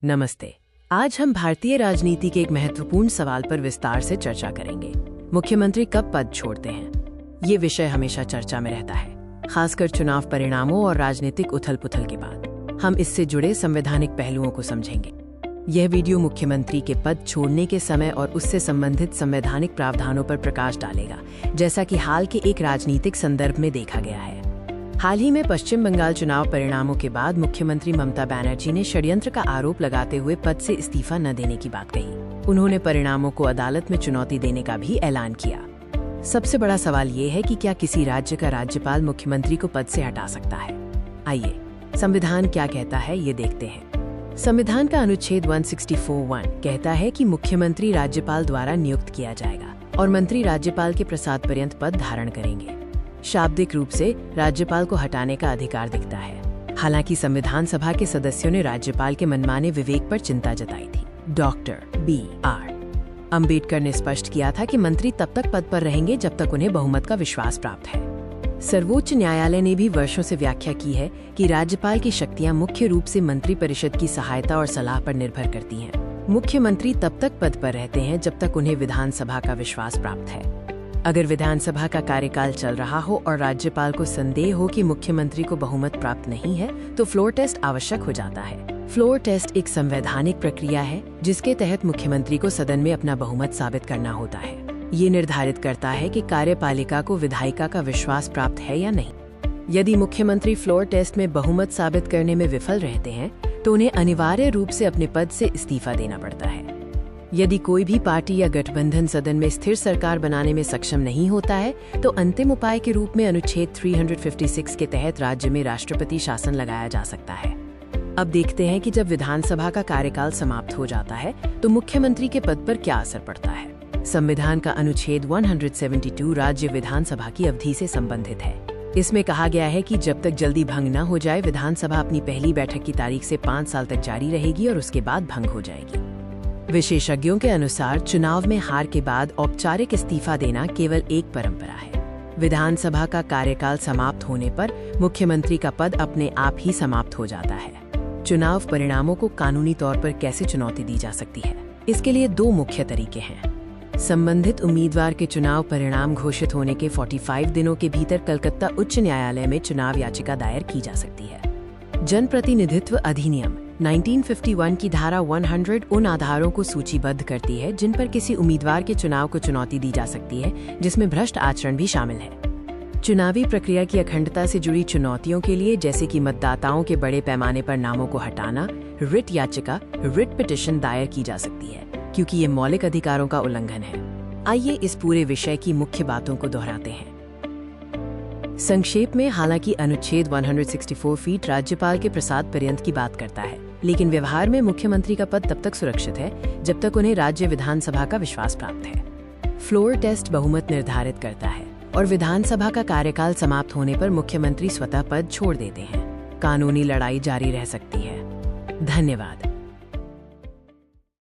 नमस्ते। आज हम भारतीय राजनीति के एक महत्वपूर्ण सवाल पर विस्तार से चर्चा करेंगे। मुख्यमंत्री कब पद छोड़ते हैं? ये विषय हमेशा चर्चा में रहता है, खासकर चुनाव परिणामों और राजनीतिक उथल-पुथल के बाद। हम इससे जुड़े संवैधानिक पहलुओं को समझेंगे। यह वीडियो मुख्यमंत्री के पद छोड़ने के समय और उससे संबंधित संवैधानिक प्रावधानों पर प्रकाश डालेगा, जैसा कि हाल के एक राजनीतिक संदर्भ में देखा गया है। हाल ही में पश्चिम बंगाल चुनाव परिणामों के बाद मुख्यमंत्री ममता बनर्जी ने षड्यंत्र का आरोप लगाते हुए पद से इस्तीफा न देने की बात कही। उन्होंने परिणामों को अदालत में चुनौती देने का भी ऐलान किया। सबसे बड़ा सवाल ये है कि क्या किसी राज्य का राज्यपाल मुख्यमंत्री को पद से हटा सकता है? आइए, संविधान क्या कहता है ये देखते हैं। संविधान का अनुच्छेद 164(1) कहता है कि मुख्यमंत्री राज्यपाल द्वारा नियुक्त किया जाएगा और मंत्री राज्यपाल के प्रसाद पर्यंत पद धारण करेंगे। शाब्दिक रूप से राज्यपाल को हटाने का अधिकार दिखता है। हालांकि संविधान सभा के सदस्यों ने राज्यपाल के मनमाने विवेक पर चिंता जताई थी। Doctor B.R. अम्बेडकर ने स्पष्ट किया था कि मंत्री तब तक पद पर रहेंगे जब तक उन्हें बहुमत का विश्वास प्राप्त है। सर्वोच्च न्यायालय ने भी वर्षों से व्याख्या की है कि राज्यपाल की शक्तियां मुख्य रूप से मंत्रिपरिषद की सहायता और सलाह पर निर्भर करती हैं। मुख्यमंत्री तब तक पद पर रहते हैं जब तक उन्हें विधानसभा का विश्वास प्राप्त है। अगर विधानसभा का कार्यकाल चल रहा हो और राज्यपाल को संदेह हो कि मुख्यमंत्री को बहुमत प्राप्त नहीं है, तो फ्लोर टेस्ट आवश्यक हो जाता है। फ्लोर टेस्ट एक संवैधानिक प्रक्रिया है जिसके तहत मुख्यमंत्री को सदन में अपना बहुमत साबित करना होता है। ये निर्धारित करता है कि कार्यपालिका को विधायिका का विश्वास प्राप्त है या नहीं। यदि मुख्यमंत्री फ्लोर टेस्ट में बहुमत साबित करने में विफल रहते हैं, तो उन्हें अनिवार्य रूप से अपने पद से इस्तीफा देना पड़ता है। यदि कोई भी पार्टी या गठबंधन सदन में स्थिर सरकार बनाने में सक्षम नहीं होता है, तो अंतिम उपाय के रूप में अनुच्छेद 356 के तहत राज्य में राष्ट्रपति शासन लगाया जा सकता है। अब देखते हैं कि जब विधानसभा का कार्यकाल समाप्त हो जाता है, तो मुख्यमंत्री के पद पर क्या असर पड़ता है। संविधान का अनुच्छेद 172 राज्य विधानसभा की अवधि से संबंधित है। इसमें कहा गया है कि जब तक जल्दी भंग न हो जाए, विधानसभा अपनी पहली बैठक की तारीख से 5 साल तक जारी रहेगी और उसके बाद भंग हो जाएगी। विशेषज्ञों के अनुसार चुनाव में हार के बाद औपचारिक इस्तीफा देना केवल एक परंपरा है। विधानसभा का कार्यकाल समाप्त होने पर मुख्यमंत्री का पद अपने आप ही समाप्त हो जाता है। चुनाव परिणामों को कानूनी तौर पर कैसे चुनौती दी जा सकती है? इसके लिए 2 मुख्य तरीके हैं। संबंधित उम्मीदवार के चुनाव परिणाम घोषित होने के 45 दिनों के भीतर कलकत्ता उच्च न्यायालय में चुनाव याचिका दायर की जा सकती है। जनप्रतिनिधित्व अधिनियम 1951 की धारा 100 उन आधारों को सूचीबद्ध करती है जिन पर किसी उम्मीदवार के चुनाव को चुनौती दी जा सकती है, जिसमें भ्रष्ट आचरण भी शामिल है। चुनावी प्रक्रिया की अखंडता से जुड़ी चुनौतियों के लिए, जैसे कि मतदाताओं के बड़े पैमाने पर नामों को हटाना, रिट याचिका रिट पिटिशन दायर की जा सकती है, क्योंकि ये मौलिक अधिकारों का उल्लंघन है। आइए इस पूरे विषय की मुख्य बातों को दोहराते हैं। संक्षेप में, हालांकि अनुच्छेद 164 फीट राज्यपाल के प्रसाद पर्यंत की बात करता है, लेकिन व्यवहार में मुख्यमंत्री का पद तब तक सुरक्षित है जब तक उन्हें राज्य विधानसभा का विश्वास प्राप्त है। फ्लोर टेस्ट बहुमत निर्धारित करता है और विधानसभा का कार्यकाल समाप्त होने पर मुख्यमंत्री स्वतः पद छोड़ देते हैं। कानूनी लड़ाई जारी रह सकती है। धन्यवाद।